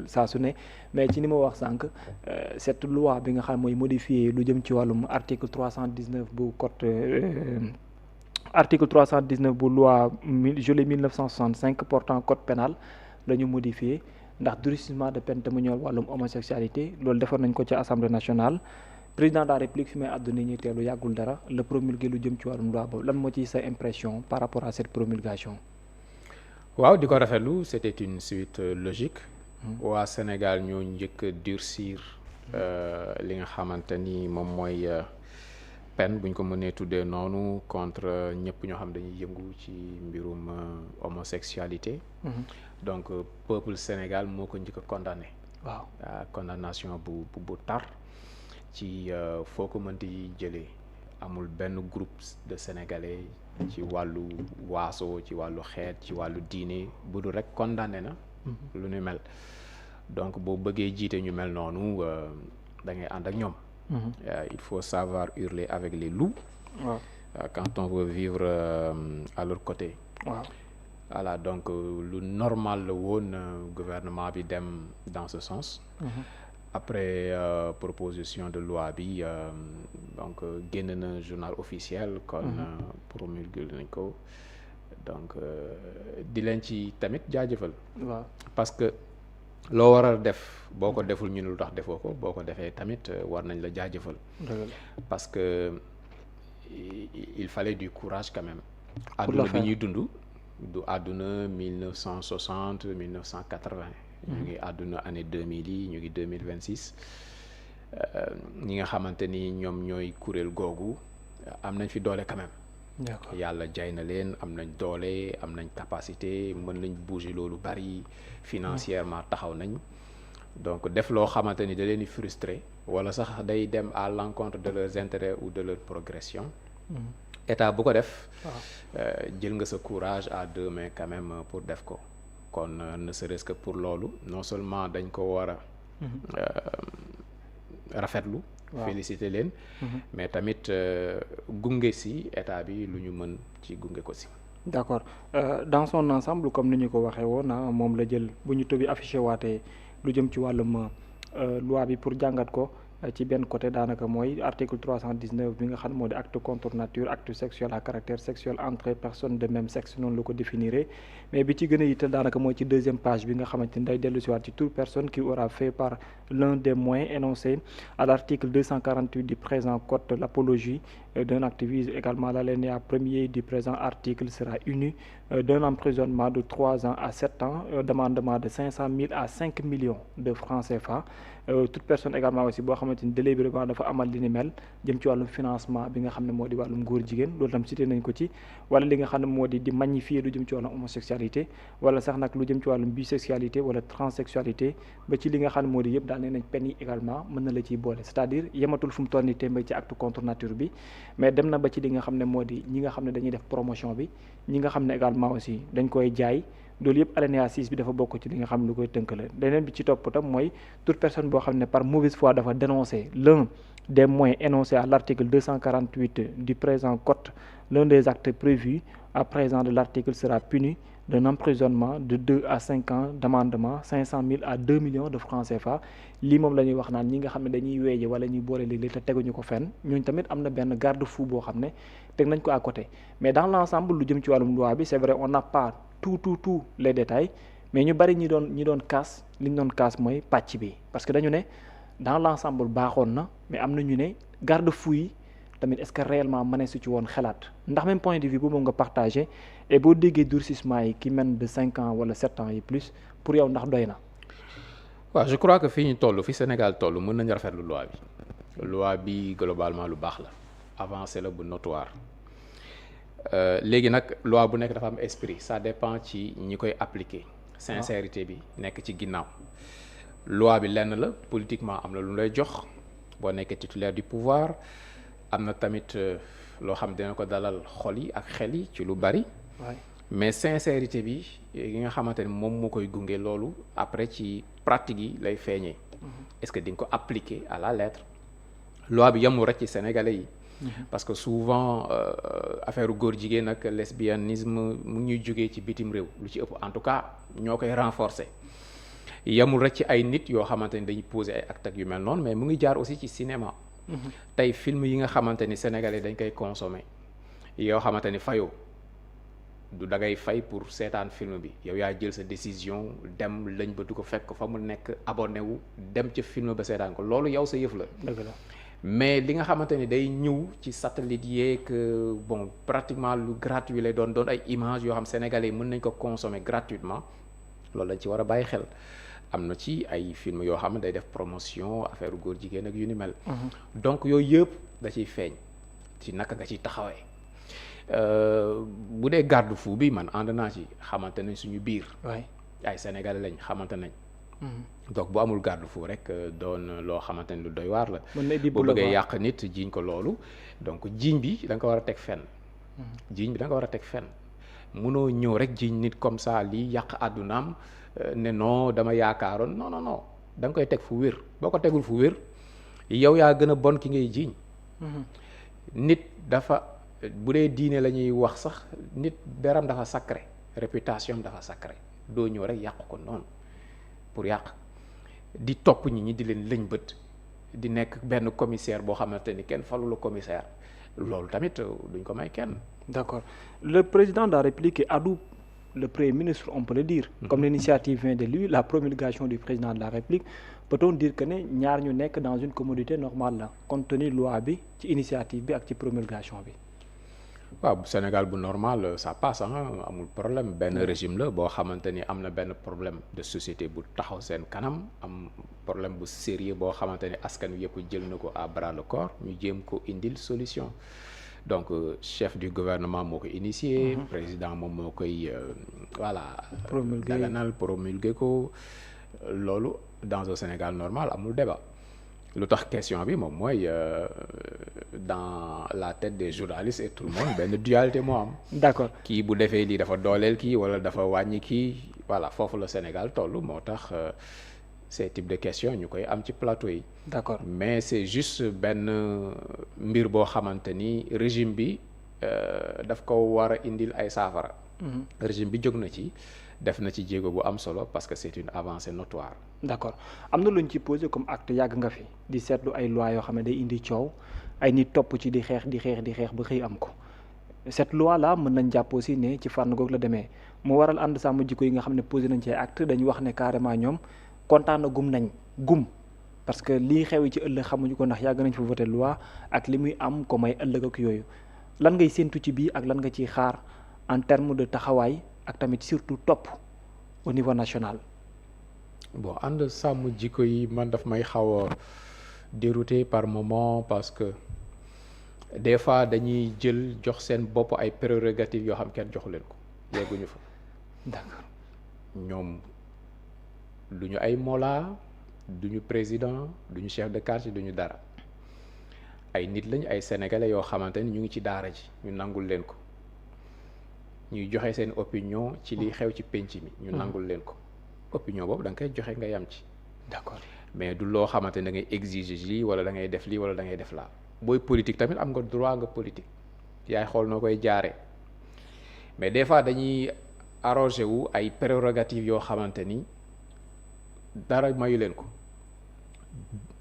saa su ne mais ci ni ma wax sànq cette loi bi nga xam mooy modifier lu jëm ci wàllum article 319 bu code article 319 bu loi juillet 1965 portant code pénal la ñu modifié ndax durcissement de peine te mu ñëw wàllum homosexualité loolu defoon nañ ko ci assemblée nationale président de la république fi may àdduna ñuy teelu yàggul dara la promulgué lu jëm ci wàllum loi boobu lan moo ci sa impression par rapport à cette promulgation. waaw di ko rafetlu c'était une suite logique. waa Sénégal ñoo njëkk a durcir li nga xamante ni moom mooy peine buñ ko mënee tuddee noonu contre ñëpp ñoo xam dañuy yëngu ci mbirum homosexualité. Donc peuple Sénégal moo ko njëkk a condamné. waaw condamnation bu tar ci foo ko mënti jëlee amul benn groupe de Sénégalais ci wàllu waaso ci wàllu xeet ci wàllu diine bu dul rek condamné na. lu ñu mel donc boo bëggee jiite ñu mel noonu da ngay ànd ak ñoom. Il faut savoir hurler avec les loups. waaw quand on veut vivre à leur côté. waaw voilà donc lu normal la woon gouvernement bi dem dans ce sens. Après proposition de loi bi donc génn na journal officiel. kon promulgué nañ ko. donc di leen ci tamit jaajëfal. waaw parce que loo war a def boo ko deful ñu ne lu tax defoo ko boo ko defee tamit war nañ la jaajëfal. parce que il fallait du courage quand même. àdduna bi ñuy dund du àdduna 1960 1980. ñu ngi àdduna année 2000 yi ñu ngi 2026 ñi nga xamante ni ñoom ñooy kuréel googu am nañ fi doole quand même. d'accord yàlla jay na leen am nañ doole am nañ capacité mën nañ bouger loolu bari financièrement taxaw nañ donc def loo xamante ni da leen di frustré wala sax day dem à l'encontre de leurs intérêts ou de leur progression. état bu ko def. jël nga sa courage à deux mains quand même pour def ko kon ne serait-ce que pour loolu non seulement dañ ko war a rafetlu. féliciter leen. mais tamit gunge si état bi lu ñu mën ci gunge ko si. d'accord dans son ensemble comme ni ñu ko waxee woon moom la jël bu ñu tobi affiché waatee lu jëm ci wàllum loi bi pour jàngat ko ci benn côté daanaka mooy article 319 bi nga xam moo di acte contre nature acte sexuel à caractère sexuel entre personnes de même sexe noonu la ko définiré mais bi ci gën a yitteel daanaka mooy ci deuxième page bi nga xamante ni day dellu si waat ci toute personne qui aura fait par l'un des moyens énoncés à l'article 248 du présent code l'apologie d'un acte vise également l'alinéa premier du présent article sera puni d'un emprisonnement de 3 ans à 7 ans d'amendement de 500 000 à 5 millions de francs CFA toute personne également aussi boo xamante ni délibérément dafa amal li ni mel jëm ci wàllum financement bi nga xam ne moo di wàllum góor jigéen loolu tam cité nañ ko ci wala li nga xam ne moo di magnifier lu jëm ci wàllum homosexualité wala sax nag lu jëm ci wàllum bisexualité wala transsexualité ba ci li nga xam ne moo di yëpp daal nee nañ peine yi également mën na la ciy boole c'est-à-dire yematul fu mu toll nii témbé ci acte contre nature bi mais dem na ba ci li nga xam ne moo di ñi nga xam ne dañuy def promotion bi ñi nga xam ne également aussi dañ koy jaay loolu yëpp alinéa 6 bi dafa bokk ci li nga xam ne lu koy tënkale leneen bi ci topp tam mooy toute personne boo xam ne par mauvaise foi dafa dénoncer l'un des moyens énoncés à l'article 248 du présent code l'un des actes prévus à présent de l'article sera puni d'un emprisonnement de 2 à 5 ans d'amendement 500 000 à 2 millions de francs CFA lii moom la ñuy wax naan ñi nga xam ne dañuy weeje wala ñuy boole léeg-léeg te teguñu ko fenn ñooñu tamit am na benn garde-fou boo xam ne teg nañ ko à côté mais dans l'ensemble lu jëm ci wàllum loi bi c'est vrai on n'a pas tout les détails mais ñu bari ñi doon kaas li ñu doon kaas mooy pàcc bi parce que dañu ne dans l'ensemble baaxoon na mais am na ñu ne garde-fou yi tamit est-ce que réellement mënees su ci woon xalaat ndax même point de vue boobu nga partagé et boo déggee durcissement yi qui mène de 5 ans wala 7 ans et plus pour yow ndax doy na. waaw je crois que fii ñu toll fi Sénégal toll mën nañu rafetlu loi bi globalement lu baax la avancé la bu notoire léegi nag loi bu nekk dafa am esprit ça dépend ci ñi koy appliquer. sincérité bi nekk ci ginnaaw. loi bi lenn la politiquement am na lu lay jox boo nekkee titulaire du pouvoir am na tamit loo xam dina ko dalal xol yi ak xel yi ci lu bari. mais sincérité bi yi nga xamante ni moom moo koy gunge loolu après ci pratique yi lay feeñee. est-ce que di nga ko appliquer à la lettre. loi bi yemul rek ci sénégalais yi. parce que souvent affaire góor jigéen ak lesbianisme mu ñuy jógee ci bitim réew lu ci ëpp en tout cas ñoo koy renforcer yemul rek ci ay nit yoo xamante ni dañuy poser ay actes yu mel noonu mais mu ngi jaar aussi ci cinéma. tey film yi nga xamante ni sénégalais dañ koy consommer yoo xamante ni fayoo du da ngay fay pour seetaan film bi yow yaa jël sa décision dem lañ ba du ko fekk fa mu nekk abonné wu dem ca film ba seetaan ko loolu yow sa yëf la. dëgg la mais li nga xamante ni day ñëw ci satellite yeeg bon pratiquement lu gratuit lay doon ay images yoo xam sénégalais mën nañ ko consommer gratuitement loolu lañ ci war a bàyyi xel. am na ci ay film yoo xam ne day def promotion affaire góor jigéen ak yu ni mel. donc yooyu yëpp da ciy feeñ ci naka nga ciy taxawee. bu dee garde-fou bi man ànd naa ci xamante nañ suñu biir. ay sénégalais lañ xamante nañ. donc bu amul garde-fou rek doon loo xamante ni lu doy waar la. boo bëggee yàq nit jiiñ ko loolu donc jiiñ bi da nga ko war a teg fenn. jiiñ bi da nga ko war a teg fenn munoo ñëw rek jiiñ nit comme ça lii yàq àddunaam ne non dama yaakaaroon non da nga koy teg fu wér boo ko tegul fu wér yow yaa gën a bon ki ngay jiiñ. nit dafa bu dee diine la ñuy wax sax nit deram dafa sacré réputation dafa sacré doo ñëw rek yàq ko noonu pour yàq di topp ñi di leen lëñ bët di nekk benn commissaire boo xamante ni kenn falu la commissaire loolu tamit duñ ko may kenn. D'accord. Le président de la République est adu le Premier ministre, on peut le dire. Comme l'initiative vient de lui, la promulgation du président de la République, peut-on dire que ne ñaar ñu nekk dans une commodité normale la compte tenu loi bi ci initiative bi ak ci promulgation bi. waaw Sénégal bu normal ça passe amul problème benn régime la boo xamante ni am na benn problème de société bu taxaw seen kanam am problème bu sérieux boo xamante ni askan wi yëpp jël na ko à bras le corps ñu jéem ko indil solution donc chef du gouvernement moo ko initié. président moom moo koy voilà. daganal promulgué ko loolu dans un Sénégal normal amul débat. lu tax question bi moom mooy dans la tête des journalistes et tout le monde benn dualité moo am. D'accord kii bu defee lii dafa dooleel kii wala dafa wàññi kii voilà foofu la Sénégal toll moo tax ces types de questions ñu koy am ci plateau yi. D'accord mais c'est juste benn mbir boo xamante ni régime bi daf ko war a indil ay saafara. régime bi jóg na ci. def na ci jéego bu am solo parce que c'est une avancée notoire. D'accord am na lu ñu ci posé comme acte yàgg nga fi di seetlu ay loi yoo xam ne day indi coow ay nit topp ci di xeex ba xëy am ko cette loi là mën nañ jàpp aussi ne ci fànn googu la demee mu waral ànd sàmm jikko yi nga xam ne posé nañ ci ay acte dañu wax ne carrément ñoom kontaan na gum parce que lii xew ci ëllëg xamuñu ko ndax yàgg nañ fa voté loi ak li muy am ko may ëllëg ak yooyu lan ngay séentu ci bii ak lan nga ciy xaar en terme de taxawaay ak tamit surtout topp au niveau national. bon ànd sàmm jikko yi man daf may xaw a dérouté par moment parce que des fois dañuy jël jox seen bopp ay prérogatives yoo xam kenn joxu leen ko yegguñu fa. D'accord ñoom duñu ay mola duñu président duñu chef de quartier duñu dara ay nit lañ ay sénégalais yoo xamante ni ñu ngi ci daara ji ñu nangul leen ko. ñuy joxe seen opinion ci li xew ci penc mi. ñu nangul leen ko opinion boobu da nga koy joxe nga yam ci. D'accord mais du loo xamante ne da ngay exiger lii wala da ngay def lii wala da ngay def laa. booy politique tamit am nga droit nga politique yaay xool noo koy jaaree mais des fois dañuy arrogé wu ay prérogatives yoo xamante ni dara mayu leen ko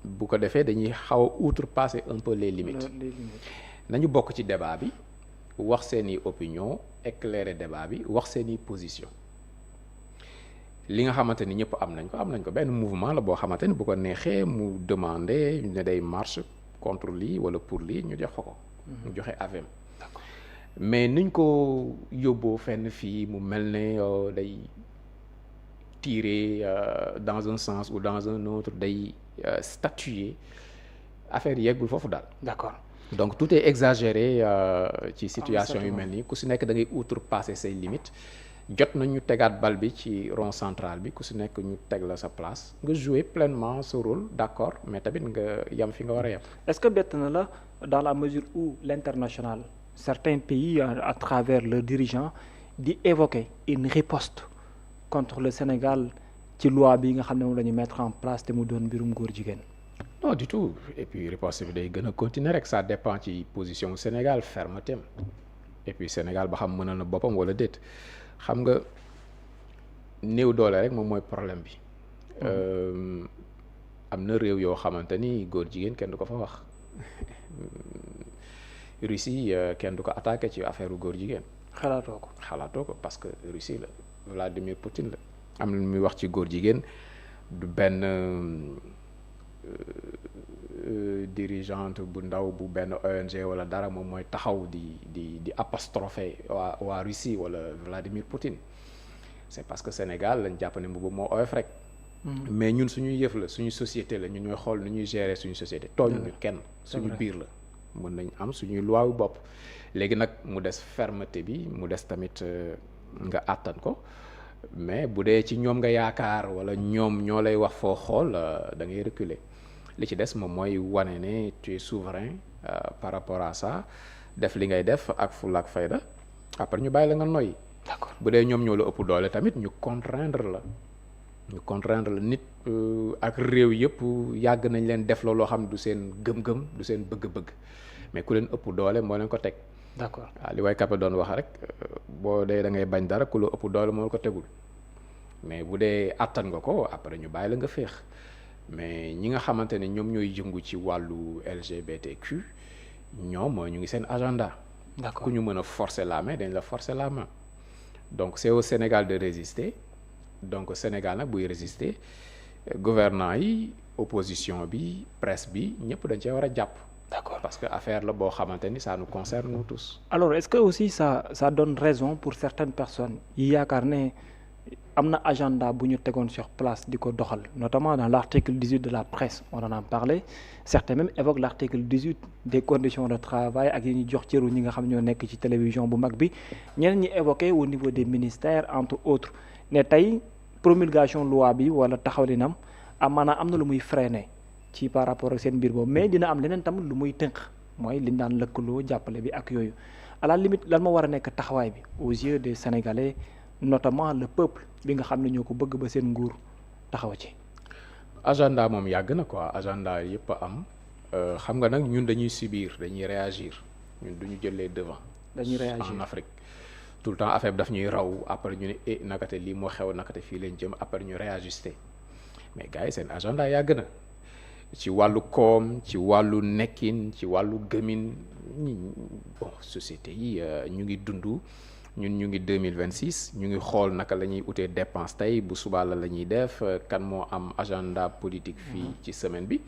bu ko defee dañuy xaw a outrepasser un peu les limites. nañu bokk ci débat bi. wax seeni opinion éclairer débat bi wax seeni position li nga xamante ni ñëpp am nañ ko benn mouvement la boo xamante ni bu ko neexee mu demander ne day marche contre lii wala pour lii ñu jox ko. mu joxe avem mais niñ ko yóbboo fenn fii mu mel ne day tirer dans un sens ou dans un autre day statuer affaire yeggul foofu daal. D'accord donc tout est exagéré ci situation yu mel nii ku si nekk da ngay outrepasser say limites jot na ñu tegaat bal bi ci rond central bi ku si nekk ñu teg la sa place nga jouer pleinement ce rôle d'accord mais tamit nga yam fi nga war a yam. Est-ce que bett na la dans la mesure où l'international certains pays à travers leurs dirigeants di évoquer une riposte contre le Sénégal ci loi bi nga xam ne moom la ñu mettre en place te mu doon mbirum góor jigéen. non du tout et puis riposte bi day gën a continuer rek ça dépend ci position Sénégal fermeté et puis Sénégal ba xam mënal na boppam wala déet xam nga néew doole rek moom mooy problème bi am na réew yoo xamante ni góor jigéen kenn du ko fa wax Russie kenn du ko attaqué ci affaire góor jigéen. xalaatoo ko parce que Russie la Vladimir Poutine la am na lu muy wax ci góor jigéen du benn dirigeante bu ndaw bu benn ONG wala dara moom mooy taxaw di apostropher waa Russie wala Vladimir Poutine c'est parce que Sénégal lañ jàpp ne boobu moo oyof rek. mais ñun suñuy yëf la suñu société la ñun ñooy xool nu ñuy gérer suñu société tooñuñu kenn suñu biir la mën nañ am suñuy loi bopp léegi nag mu des fermeté bi mu des tamit nga àttan ko mais bu dee ci ñoom nga yaakaar wala ñoom ñoo lay wax foo xool da ngay reculer li ci des moom mooy wane ne tu es souverain par rapport à ça def li ngay def ak fulla ak fayda après ñu bàyyi la nga noyyi. D'accord bu dee ñoom ñoo la ëpp doole tamit ñu contraindre la nit ak réew yëpp yàgg nañ leen def loo xam du seen gëm-gëm du seen bëgg-bëgg mais ku leen ëpp doole moo leen ko teg. D'accord waaw li waykat ba doon wax rek boo dee da ngay bañ dara ku la ëpp doole moo ko tegul mais bu dee àttan nga ko après ñu bàyyi la nga féex mais ñi nga xamante ne ñoom ñooy jëngu ci wàllu LGBTQ ñoom ñu ngi seen agenda. D'accord ku ñu mën a forcer la main dañ la forcer la main donc c'est au Sénégal de résister. donc Sénégal nag buy résister gouvernants yi opposition bi presse bi ñëpp dañ cee war a jàpp. D'accord parce que affaire la boo xamante ni ça nous concerne nous tous. alors est-ce que aussi ça donne raison pour certaines personnes yi yaakaar ne am na agenda bu ñu tegoon sur place di ko doxal notamment dans l'article 18 de la presse on en a parlé certains même évoquent l'article 18 des conditions de travail ak yi ñu jox cëru ñi nga xam ñoo nekk ci télévision bu mag bi ñeneen ñi évoqué au niveau des ministères entre autres ne tey promulgation loi bi wala taxawalinam maanaam am na lu muy freiner ci par rapport ak seen mbir boobu mais dina am leneen tam lu muy tënk mooy liñ daan lëkkaloo jàppale bi ak yooyu à la limite lan ma war a nekk taxawaay bi aux yeux des Sénégalais notamment le peuple bi nga xam ne ñoo ko bëgg ba seen nguur taxaw ci. agenda moom yàgg na quoi agenda yëpp a am xam nga nag ñun dañuy subir dañuy réagir ñun duñu jël les devants. dañuy réagir en Afrique. tout le temps affaire bi daf ñuy raw après ñu ne nakate lii moo xew nakate fii leen jëm après ñu réajuster mais gars yi seen agenda yàgg na ci wàllu koom ci wàllu nekkin ci wàllu gëmin bon société yi ñu ngi dund ñun ñu ngi 2026 ñu ngi xool naka la ñuy utee dépense tey bu subaa la ñuy def kan moo am agenda politique fii ci semaine bi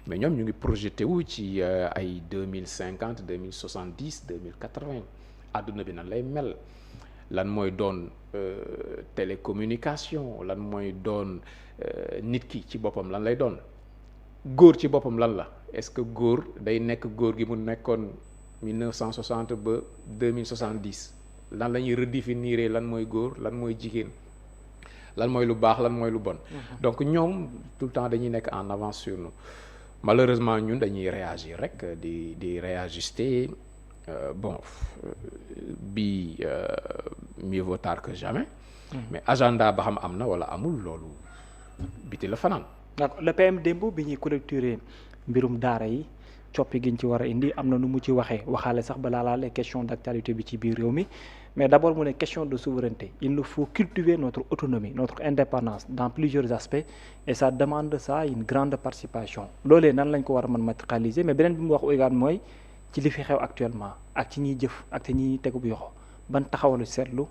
mais ñoom ñu ngi projeté wu ci ay 2050 2070 2080 àdduna bi nan lay mel lan mooy doon télécommunication lan mooy doon nit ki ci boppam lan lay doon góor ci boppam lan la est-ce que góor day nekk góor gi mu nekkoon 1960 ba 2070 lan la ñuy redéfinir lan mooy góor lan mooy jigéen lan mooy lu baax lan mooy lu bon. donc ñoom tout le temps dañuy nekk en avance sur nous malheureusement ñun dañuy réagir rek di réajuster. Bon bi mieux vaut tard que jamais. mais agenda ba xam am na wala amul loolu biti la fanaan. d'accord le PM démb bi ñuy collecter mbirum daara yi coppi giñ ci war a indi am na nu mu ci waxaale sax balaa laale question d'actualité bi ci biir réew mi mais d'abord mu ne question de souveraineté il nous faut cultiver notre autonomie notre indépendance dans plusieurs aspects et ça demande ça une grande participation loolee nan lañ ko war a mën matérialiser mais beneen bi mu wax également mooy. ci li fi xew actuellement ak ci ñiy jëf ak ci ñiy tegu bu yoxo ban taxawalu seetlu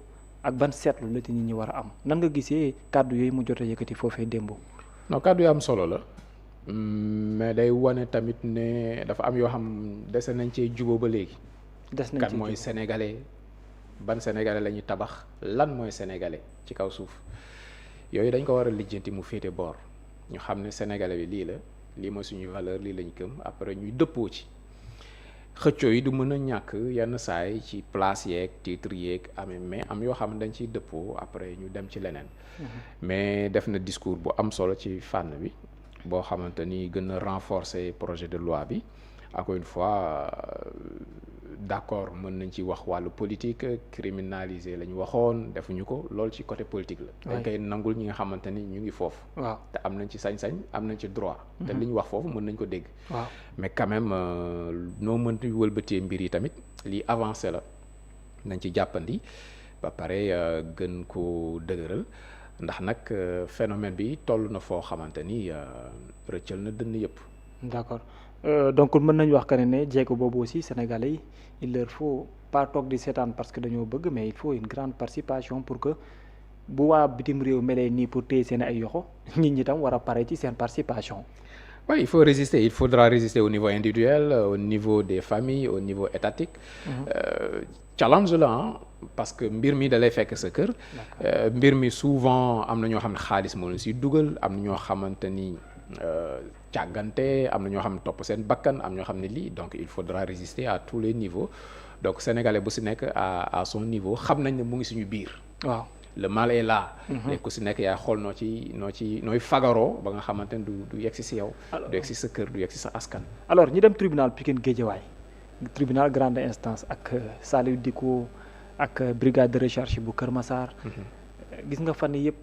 ak ban seetlu la ci nit ñi war a am nan nga gisee kàddu yooyu mu jot a yëkkati foofee démb. non kàddu yi am solo la mais day wane tamit ne dafa am yoo xam dese nañ cee jubóo ba léegi. des nañ kan mooy sénégalais ban sénégalais la ñuy tabax lan mooy sénégalais ci kaw suuf yooyu dañ ko war a lijjanti mu féete boor ñu xam ne sénégalais bi lii la lii mooy suñuy valeur lii lañ gëm après ñuy dëppoo ci. xëccoo yi du mën a ñàkk yenn saay ci place yeeg titre yeeg amee mais am yoo xam ne dañ ciy dëppoo après ñu dem ci leneen. mais def na discours bu am solo ci fànn bi boo xamante ni gën a renforcer projet de loi bi encore une fois d'accord mën nañ ci wax wàllu politique criminaliser la ñu waxoon defuñu ko loolu ci côté politique la. dañ koy nangul ñi nga xamante ni ñu ngi foofu. waaw te am nañ ci sañ-sañ am nañ ci droit. te li ñu wax foofu mën nañ ko dégg. waaw mais quand même noo mënti wëlbatee mbir yi tamit lii avancé la nañ ci jàppandi ba pare gën ko dëgëral ndax nag phénomène bi toll na foo xamante ni rëccal na dënn yëpp. d'accord donc mën nañu wax que ne jéego boobu aussi Sénégalais yi il leur faut pas toog di seetaan parce que dañoo bëgg mais il faut une grande participation pour que bu waa bitim réew melee nii pour téye seen ay yoxo nit ñi tam war a pare ci seen participation. Oui, il faut résister, il faudra résister au niveau individuel, au niveau des familles, au niveau étatique. Challenge la parce que mbir mi da lay fekk sa kër. Mbir mi souvent am na ñoo xam ne xaalis moo leen siy dugal, am na ñoo xamante ni càggante, am na ñoo xam ne topp seen bakkan, am ñoo xam ne lii donc il faudra résister à tous les niveaux donc sénégalais bu si nekk à son niveau xam nañ ne mu ngi suñu biir. waaw. Le mal est là. léegi ku si nekk yaay xool nooy fagaroo ba nga xamante ne du yegg si yow. du yegg si sa kër du yegg si sa askan. alors ñi dem tribunal Pikine Guédiawaye tribunal grande instance ak Saliou Dicko ak brigade de recherche bu Kër Massar. gis nga fan yëpp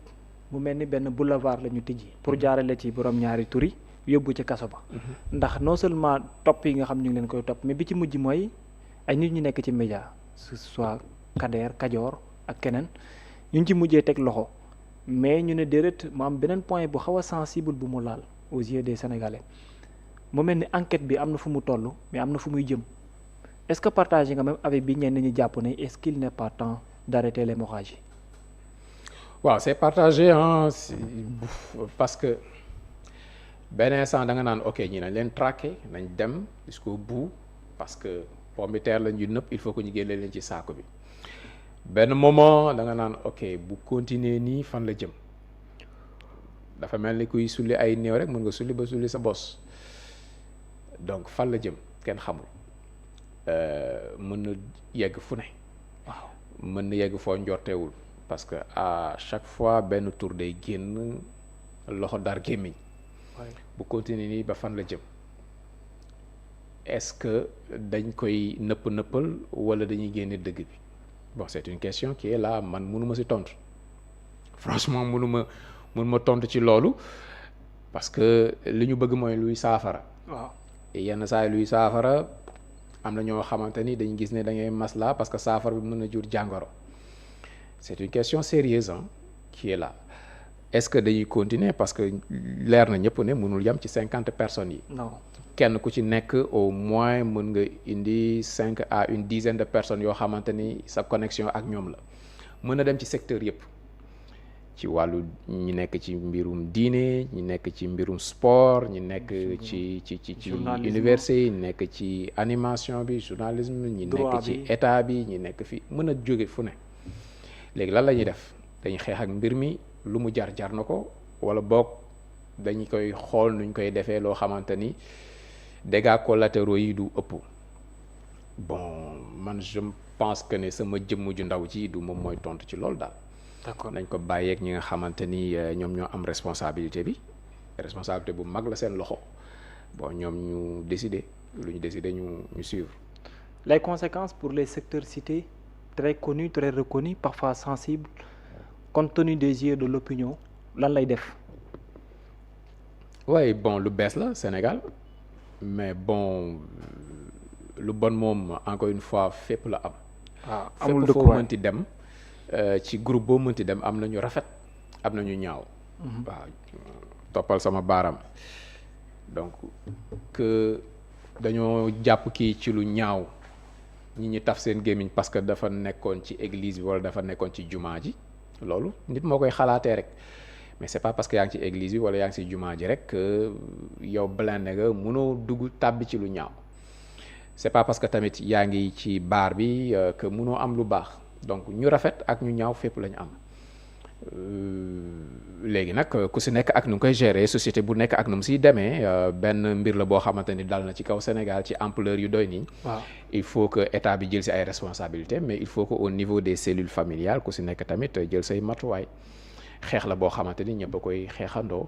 mu mel ni benn boulevard la ñu tijji. pour jaarale ci borom ñaari tur yi yóbbu ci kaso ba. ndax non seulement topp yi nga xam ñu ngi leen koy topp mais bi ci mujj mooy ay nit ñu nekk ci média ce soit Kader Kajoor ak keneen. ñu ngi ci mujjee teg loxo mais ñu ne déedéet mu am beneen point bu xaw a sensible bu mu laal aux yeux des Sénégalais mu mel ni enquête bi am na fu mu toll mais am na fu muy jëm est-ce que partagé nga même avec bi ñenn ñi jàpp ne est-ce qu'il n'est pas temps d'arrêter l'hémorragie. waaw c'est partagé parce que benn instant da nga naan ok ñi nañ leen traqué nañ dem jusqu'au bout parce que pomme de terre la ñu nëpp il faut que ñu génne leen ci saako bi. benn moment da nga naan ok bu continuer nii fan la jëm dafa mel ni kuy sulli ay néew rek mën nga sulli ba sulli sa bos donc fan la jëm kenn xamul mën na yegg fu ne. waaw mën na yegg foo njorteewul parce que à chaque fois benn tour day génn loxo dar gémmiñ bu continuer nii ba fan la jëm est-ce que dañ koy nëppal wala dañuy génne dëgg bi. Bon, c'est une question qui est là man mënuma ci tontu franchement mënuma tontu ci loolu parce que li ñu bëgg mooy luy saafara. waaw yenn saa yi luy saafara am na ñoo xamante ni dañu gis ne da ngay masla parce que saafara bi mën na jur jàngoro c'est une question sérieuse qui est là est-ce que dañuy continuer parce que leer na ñëpp ne mënul yam ci 50 personnes yi. non. kenn ku ci nekk au moins mën nga indi 5 à une dizaine de personnes yoo xamante ni sa connexion ak ñoom la mën na dem ci secteur yëpp ci wàllu ñi nekk ci mbirum diine ñi nekk ci mbirum sport ñi nekk ci université ñi nekk ci animation bi journalisme ñi nekk ci état bi ñi nekk fi mën a jóge fu ne léegi lan la ñuy def dañuy xeex ak mbir mi lu mu jar na ko wala boog dañu koy xool nuñ koy defee loo xamante ni dégâts collatéraux yi du ëpp bon man je pense que ne sama jëmm ju ndaw ji du moom mooy tontu ci loolu daal. d'accord nañ ko bàyyeeg ñi nga xamante ni ñoom ñoo am responsabilité bu mag la seen loxo bon ñoom ñu décider lu ñu décider ñu suivre. Les conséquences pour les secteurs cités très connus très reconnus parfois sensibles compte tenu des yeux de l'opinion lan lay def. oui bon lu bees la Sénégal. mais bon lu bon moom encore une fois fépp la am. waaw amul fépp foo mënti dem ci groupe boo mënti dem am na ñu rafet am na ñu ñaaw. waaw toppal sama baaraam donc que dañoo jàpp kii ci lu ñaaw ñi taf seen gémmiñ parce que dafa nekkoon ci église bi wala dafa nekkoon ci jumaa ji loolu nit moo koy xalaatee rek. mais c'est pas parce que yaa ngi ci église bi wala yaa ngi ci jumaa ji rek yow blindé nga mënoo dugg tàbbi ci lu ñaaw c'est pas parce que tamit yaa ngi ci baar bi que mënoo am lu baax donc ñu rafet ak ñu ñaaw fépp la ñu am léegi nag ku si nekk ak nu koy gérer société bu nekk ak nu mu siy demee benn mbir la boo xamante ni dal na ci kaw Sénégal ci ampleur yu doy nii. waaw il faut que état bi jël si ay responsabilités mais il faut que au niveau des cellules familiales ku si nekk tamit jël say matuwaay. xeex la boo xamante ni ñëpp a koy xeexandoo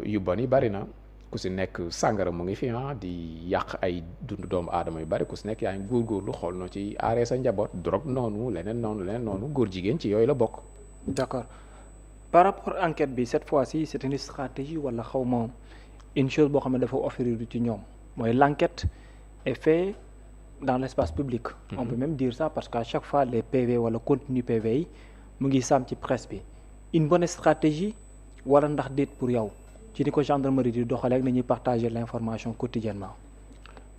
yu bon yi bari na ku si nekk sàngara mu ngi fi di yàq ay dundu doomu aadama yu bari ku si nekk yaa ngi góorgóorlu xool noo ci aaree sa njaboot drogue noonu leneen noonu góor jigéen ci yooyu la bokk. d'accord par rapport enquête bi cette fois-ci c'est une stratégie wala xaw ma une chose boo xam ne dafa offrir ci ñoom mooy l'enquête est faite dans l'espace public. On peut même dire ça parce qu'à chaque fois les PV wala contenu PV yi mu ngi sàmm ci presse bi. une bonne stratégie wala ndax déet pour yow ci ni ko gendarmerie di doxalee ak nañuy partager l'information quotidiennement.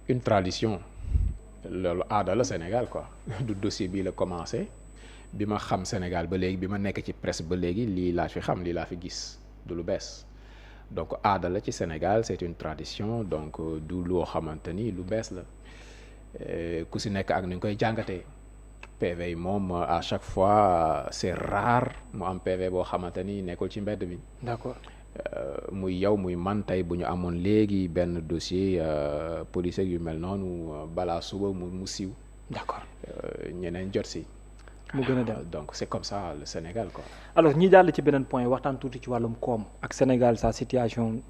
une tradition loolu aada la Sénégal quoi du dossier bii la commencé bi ma xam Sénégal ba léegi bi ma nekk ci presse ba léegi lii laa fi xam lii laa fi gis du lu bees donc aada la ci Sénégal c'est une tradition donc du loo xamante ni lu bees la ku si nekk ak ni nga koy jàngatee PV yi moom à chaque fois c'est rare mu am PV boo xamante ni nekkul ci mbedd bi. D'accord. muy yow muy man tey bu ñu amoon léegi benn dossier police yu mel noonu balaa suba mu siiw. D'accord. ñeneen jot si. mu gën a dem donc c'est comme ça le Sénégal quoi. alors ñi jàll ci beneen point waxtaan tuuti ci wàllum koom ak Sénégal sa situation